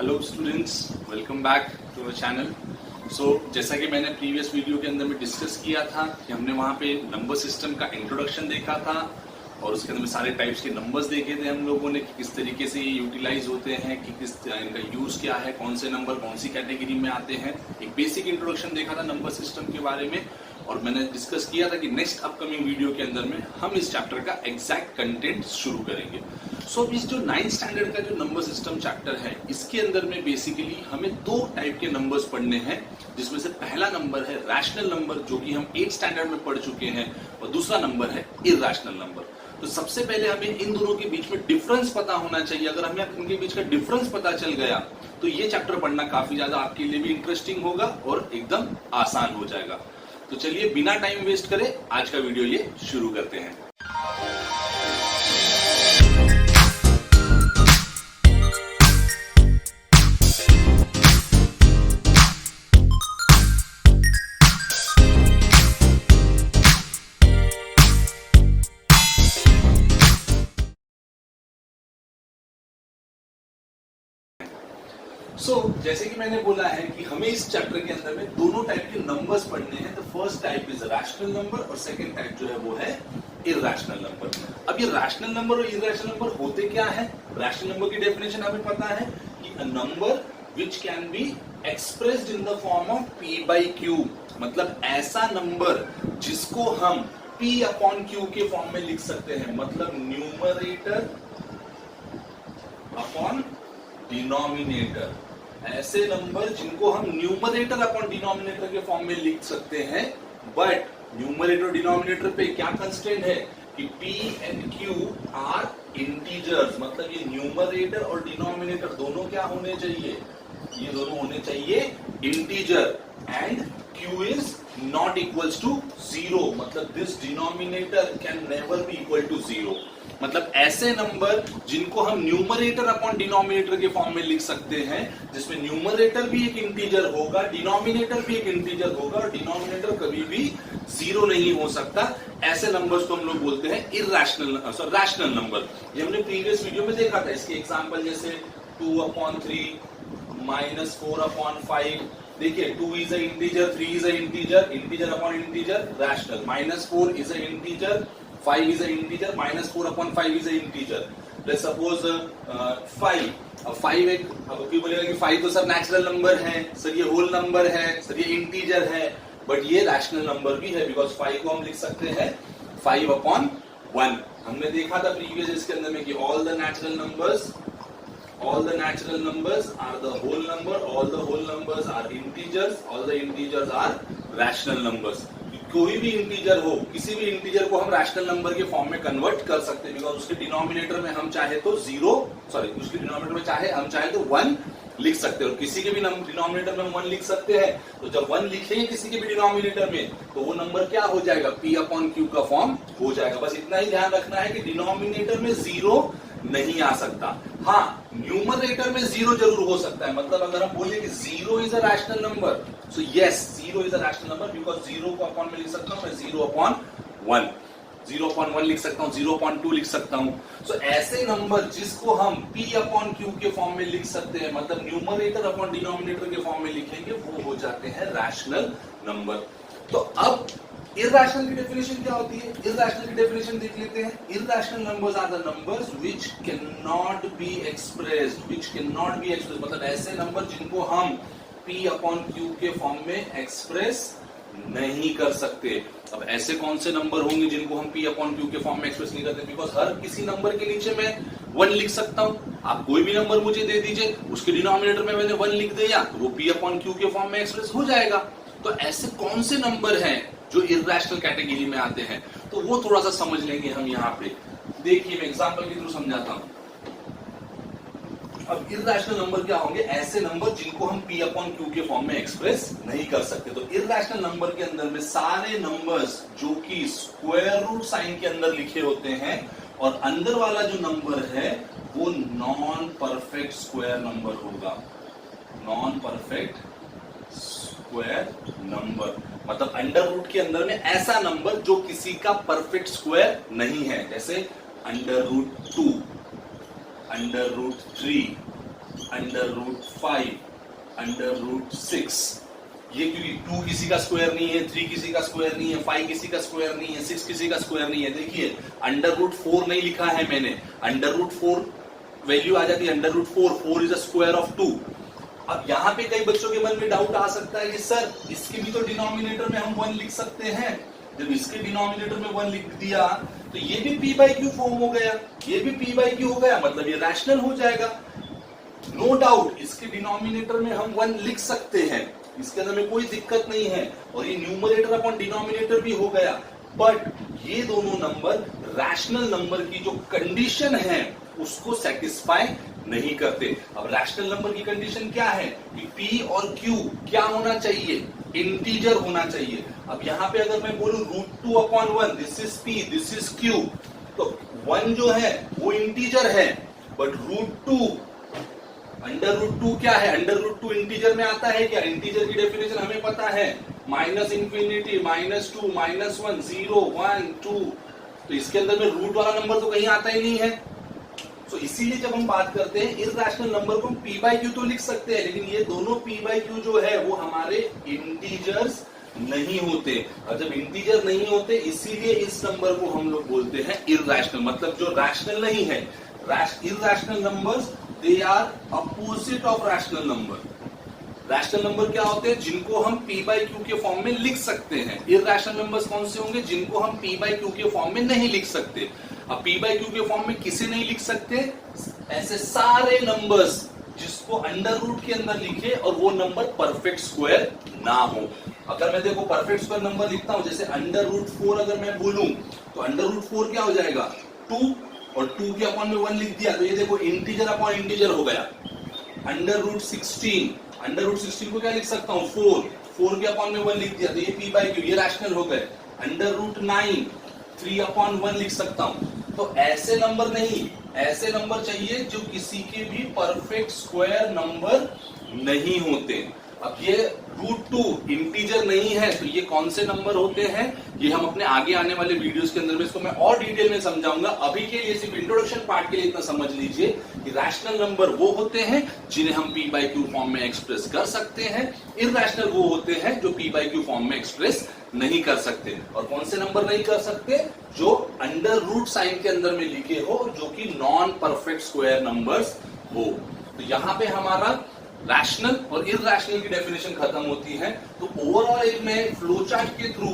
Hello students, welcome back to our channel. जैसा कि मैंने प्रीवियस वीडियो के अंदर में डिस्कस किया था कि हमने वहाँ पे नंबर सिस्टम का इंट्रोडक्शन देखा था और उसके अंदर में सारे टाइप्स के नंबर्स देखे थे हम लोगों ने कि किस तरीके से ये यूटिलाइज होते हैं, कि किस इनका यूज क्या है, कौन से नंबर कौन सी कैटेगरी में आते हैं। एक बेसिक इंट्रोडक्शन देखा था नंबर सिस्टम के बारे में और मैंने डिस्कस किया था कि नेक्स्ट अपकमिंग वीडियो के अंदर में हम इस चैप्टर का एग्जैक्ट कंटेंट शुरू करेंगे। अब इस जो 9th स्टैंडर्ड का जो नंबर सिस्टम चैप्टर है, इसके अंदर में बेसिकली हमें दो टाइप के नंबर्स पढ़ने हैं, जिसमें से पहला नंबर है रैशनल नंबर जो कि हम 8th स्टैंडर्ड में पढ़ चुके हैं और दूसरा नंबर है इरैशनल नंबर। तो सबसे पहले हमें इन दोनों के बीच में डिफरेंस पता होना चाहिए। अगर हमें इनके बीच का डिफरेंस पता चल गया तो ये चैप्टर पढ़ना काफी ज्यादा आपके लिए भी इंटरेस्टिंग होगा और एकदम आसान हो जाएगा। तो चलिए बिना टाइम वेस्ट करे आज का वीडियो ये शुरू करते हैं। जैसे कि मैंने बोला है कि हमें इस चैप्टर के अंदर में दोनों टाइप के नंबर्स पढ़ने हैं। तो first type is rational number और सेकंड टाइप जो है वो है इरैशनल नंबर। अब ये रैशनल नंबर और इरैशनल नंबर होते क्या है? रैशनल नंबर की डेफिनेशन हमें पता है कि a number which can be expressed in the form of p by q, मतलब ऐसा नंबर जिसको हम p अपॉन q के फॉर्म में लिख सकते हैं, मतलब न्यूमरेटर अपॉन डिनोमिनेटर। ऐसे नंबर जिनको हम न्यूमरेटर अपॉन डिनोमिनेटर के फॉर्म में लिख सकते हैं, बट न्यूमरेटर डिनोमिनेटर पे क्या कंस्ट्रेंट है कि p and q are integers, मतलब ये न्यूमरेटर और डिनोमिनेटर दोनों क्या होने चाहिए? ये दोनों होने चाहिए integer and q is not equals to 0, मतलब this denominator can never be equal to 0। मतलब ऐसे नंबर जिनको हम न्यूमरेटर अपॉन डिनोमिनेटर के फॉर्म में लिख सकते हैं, जिसमें न्यूमरेटर भी एक इंटीजर होगा, डिनोमिनेटर भी एक इंटीजर होगा और डिनोमिनेटर कभी भी 0 नहीं हो सकता, ऐसे नंबर्स को हम लोग बोलते हैं रैशनल नंबर। ये हमने प्रीवियस वीडियो में देखा था। इसके एग्जांपल जैसे 2/3 -4/5। देखिए 2 is a integer, 3 is a integer, integer upon integer rational. -4 is a integer, 5 is an integer, -4/5 is an integer. Let's suppose 5. अब 5 एक, अब क्यों बोलेगा कि 5 तो सर नेचुरल नंबर है, सर ये होल नंबर है, सर ये इंटीजर है, बट ये रैशनल नंबर भी है बिकॉज 5 को हम लिख सकते हैं 5/1। हमने देखा था प्रीवियस इसके अंदर में कि all the natural numbers are the whole number, all the whole numbers are integers, all the integers are rational numbers। कोई भी इंटीजर हो, किसी भी इंटीजर को हम रैशनल नंबर के फॉर्म में कन्वर्ट कर सकते हैं बिकॉज उसके डिनोमिनेटर में हम चाहे तो उसके डिनोमिनेटर में हम चाहे तो 1 लिख सकते हैं और किसी के भी डिनोमिनेटर में 1 लिख सकते हैं। तो जब 1 लिखेंगे किसी के भी डिनोमिनेटर में तो वो नंबर क्या हो जाएगा? p अपॉन q का फॉर्म हो जाएगा। बस इतना ही ध्यान रखना है कि डिनोमिनेटर में 0 नहीं आ सकता। हाँ, न्यूमरेटर में 0 जरूर हो सकता है। मतलब अगर हम बोले कि 0 is a rational number, so yes 0 is a rational number because 0 को अपॉन में लिख सकता हूं मैं 0/1, 0/1 लिख सकता हूं, 0/2 लिख सकता हूं। सो ऐसे नंबर जिसको हम p अपॉन q के फॉर्म में लिख सकते हैं, मतलब न्यूमरेटर अपॉन डिनोमिनेटर के फॉर्म में लिखेंगे, वो हो जाते हैं रैशनल नंबर। तो अब इरैशनल की डेफिनेशन क्या होती है? इरैशनल की डेफिनेशन देख लेते हैं। Irrational numbers are the numbers which can not be expressed, मतलब ऐसे नंबर जिनको हम p अपॉन q के फॉर्म में एक्सप्रेस नहीं कर सकते। अब ऐसे कौन से नंबर होंगे जिनको हम p अपॉन q के फॉर्म में एक्सप्रेस नहीं करते? बिकॉज हर किसी नंबर के नीचे मैं 1 लिख सकता हूं। आप कोई भी नंबर मुझे दे दीजिए, उसके डिनोमिनेटर में मैंने 1 लिख दिया तो वो p अपॉन q के फॉर्म में एक्सप्रेस हो जाएगा। तो ऐसे कौन से नंबर हैं जो इरैशनल कैटेगरी में आते हैं, तो वो थोड़ा सा समझ लेंगे हम यहाँ पे। देखिए मैं एग्जांपल के थ्रू समझाता हूं। अब इरैशनल नंबर क्या होंगे? ऐसे नंबर जिनको हम p अपॉन q के फॉर्म में एक्सप्रेस नहीं कर सकते। तो इरैशनल नंबर के अंदर में सारे नंबर्स जो कि स्क्वायर रूट साइन के अंदर लिखे होते हैं और अंदर वाला जो नंबर है वो नॉन परफेक्ट स्क्वायर नंबर होगा। नॉन परफेक्ट स्क्वायर नंबर मतलब अंडर रूट के अंदर में ऐसा नंबर जो किसी का परफेक्ट स्क्वायर नहीं है, जैसे √2, √3, √5 √6। ये क्योंकि 2 किसी का स्क्वायर नहीं है, 3 किसी का स्क्वायर नहीं है, 5 किसी का स्क्वायर नहीं है, 6 किसी का स्क्वायर नहीं है। देखिए √4 नहीं लिखा है मैंने, √4 वैल्यू आ जाती है √4, 4 इज अ स्क्वायर ऑफ 2। अब यहाँ पे कई बच्चों के मन में डाउट आ सकता है कि सर इसके भी तो डिनोमिनेटर में हम 1 लिख सकते हैं। जब इसके डिनोमिनेटर में 1 लिख दिया तो ये भी p/q फॉर्म हो गया, ये भी p/q हो गया, मतलब ये रैशनल हो जाएगा। नो डाउट इसके डिनोमिनेटर में हम 1 लिख सकते हैं, इसके अंदर में कोई दिक्कत नहीं है, और ये न्यूमरेटर अपॉन डिनोमिनेटर भी हो गया। बट ये दोनों नंबर रैशनल नंबर की जो कंडीशन है उसको सेटिस्फाई नहीं करते। अब रैशनल नंबर की कंडीशन क्या है कि p और q क्या होना चाहिए, इंटीजर होना चाहिए। अब यहाँ पे अगर मैं बोलूं √2/1, this is p, this is q, तो 1 जो है वो इंटीजर है, बट √2 √2 क्या है, √2 इंटीजर में आता है क्या? इंटीजर की डेफिनेशन हमें पता है, -∞, -2, -1, 0, 1, 2, तो इसके अंदर में रूट वाला नंबर तो कहीं आता ही नहीं है। तो इसीलिए जब हम बात करते हैं इरैशनल नंबर को हम p/q तो लिख सकते हैं, लेकिन ये दोनों p/q जो है वो हमारे इंटीजर्स नहीं होते। और जब इंटीजर नहीं होते इसीलिए इस नंबर को हम लोग बोलते हैं इरैशनल, मतलब जो रैशनल नहीं है। Irrational numbers they are opposite of rational number. Rational number क्या होते हैं? जिनको हम p/q के फॉर्म में लिख सकते हैं। इरैशनल नंबर्स कौन से होंगे? जिनको हम p/q के फॉर्म में नहीं लिख सकते। अब p/q के फॉर्म में किसे नहीं लिख सकते? ऐसे सारे नंबर्स जिसको अंडर रूट के अंदर लिखे और वो नंबर परफेक्ट स्क्वायर ना हो। अगर मैं देखो परफेक्ट स्क्वायर नंबर लिखता हूं, जैसे √4 अगर मैं बोलूं तो √4 क्या हो जाएगा? 2, और 2 के अपॉन में 1 लिख दिया तो ये देखो इंटीजर अपॉन इंटीजर हो गया। √16 को क्या लिख सकता हूं? 4 के अपॉन में 1 लिख दिया तो ये p/q, ये रैशनल हो गए। √9 3/1 लिख सकता हूं। तो ऐसे नंबर नहीं, ऐसे नंबर चाहिए जो किसी के भी परफेक्ट स्क्वायर नंबर नहीं होते। अब ये √2 इंटीजर नहीं है तो ये कौन से नंबर होते हैं, ये हम अपने आगे आने वाले वीडियोस के अंदर में इसको मैं और डिटेल में समझाऊंगा। अभी के लिए सिर्फ इंट्रोडक्शन पार्ट के लिए इतना समझ लीजिए कि रैशनल नंबर वो होते हैं जिन्हें हम p/q फॉर्म में एक्सप्रेस कर सकते हैं, इरैशनल वो होते हैं जो p/q फॉर्म में एक्सप्रेस नहीं कर सकते। और कौन से नंबर नहीं कर सकते? जो अंडर रूट साइन के अंदर में लिखे हो, जो कि नॉन परफेक्ट स्क्वायर नंबर्स हो। तो यहां पे हमारा रैशनल और इरैशनल की डेफिनेशन खत्म होती है। तो ओवरऑल एक मैं फ्लोचार्ट के थ्रू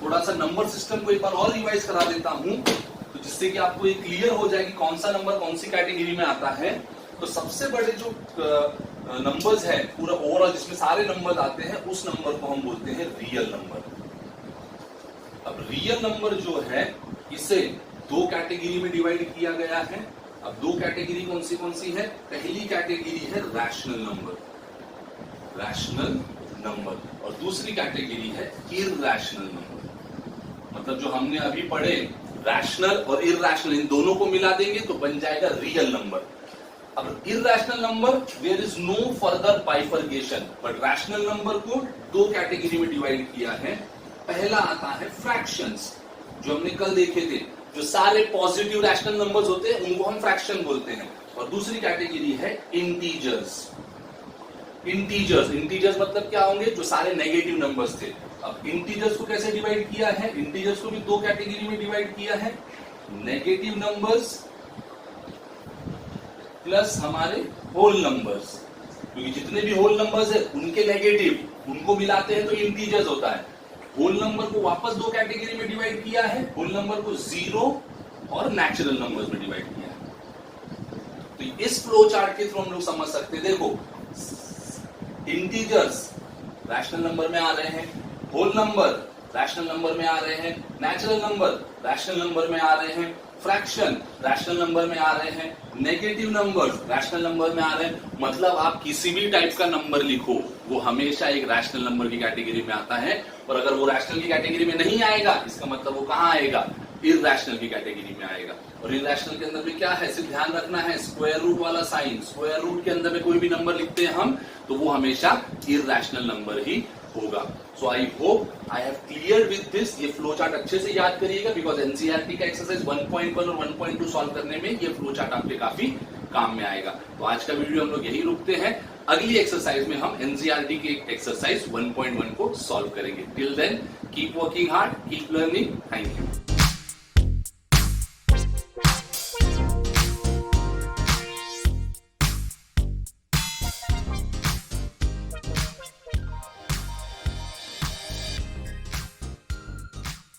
थोड़ा सा नंबर सिस्टम को एक बार और रिवाइज करा देता हूं, तो जिससे कि आपको ये क्लियर हो जाए कि कौन सा नंबर कौन सी कैटेगरी में आता है। तो सबसे बड़े जो नंबर्स है पूरा ओवरऑल जिसमें सारे नंबर आते हैं, उस नंबर को हम बोलते हैं रियल नंबर। अब रियल नंबर जो है इसे 2 कैटेगरी में डिवाइड किया गया है। अब 2 कैटेगरी कौन सी है? पहली कैटेगरी है रैशनल नंबर, और दूसरी कैटेगरी है इरैशनल नंबर। मतलब जो हमने अभी पढ़े रैशनल और इरैशनल, इन दोनों को मिला देंगे तो बन जाएगा रियल नंबर। अब irrational number there is no further bifurcation, but rational number को 2 कैटेगरी में डिवाइड किया है। पहला आता है फ्रैक्शंस, जो हमने कल देखे थे। जो सारे पॉजिटिव रैशनल नंबर्स होते हैं उनको हम फ्रैक्शन बोलते हैं। और दूसरी कैटेगरी है इंटीजर्स। इंटीजर्स मतलब क्या होंगे? जो सारे नेगेटिव नंबर्स थे। अब इंटीजर्स को कैसे डिवाइड किया है? इंटीजर्स को भी 2 कैटेगरी में डिवाइड किया है, नेगेटिव नंबर्स प्लस हमारे होल नंबर्स। क्योंकि जितने भी होल नंबर्स है उनके नेगेटिव उनको मिलाते हैं तो इंटीजर्स होता है। होल नंबर को वापस 2 कैटेगरी में डिवाइड किया है, होल नंबर को 0 और नेचुरल नंबर्स में डिवाइड किया है। तो इस फ्लो चार्ट के थ्रू हम लोग समझ सकते हैं। देखो इंटीजर्स रैशनल नंबर में आ रहे हैं, होल नंबर रैशनल नंबर में आ रहे हैं, नेचुरल नंबर रैशनल नंबर में आ रहे हैं, फ्रैक्शन रैशनल नंबर में आ रहे हैं, नेगेटिव नंबर्स रैशनल नंबर में आ रहे हैं। मतलब आप किसी भी टाइप का नंबर लिखो वो हमेशा एक रैशनल नंबर की कैटेगरी में आता है। और अगर वो रैशनल की कैटेगरी में नहीं आएगा, इसका मतलब वो कहां आएगा? इरैशनल की कैटेगरी में आएगा। और इरैशनल के अंदर में क्या है, सिर्फ ध्यान रखना है, स्क्वायर रूट वाला साइन। स्क्वायर रूट के अंदर में कोई भी नंबर लिखते हैं हम तो वो हमेशा इरैशनल नंबर ही होगा। So I hope I have clear with this. ये फ्लो चार्ट अच्छे से याद करिएगा, बिकॉज एनसीईआरटी का एक्सरसाइज 1.1 और 1.2 सॉल्व करने में ये फ्लो चार्ट आपके काफी काम में आएगा। तो आज का वीडियो हम लोग यही रुकते हैं। अगली एक्सरसाइज में हम एनसीईआरटी की एक्सरसाइज 1.1 को सॉल्व करेंगे। Till then keep working hard, keep learning. Thank you.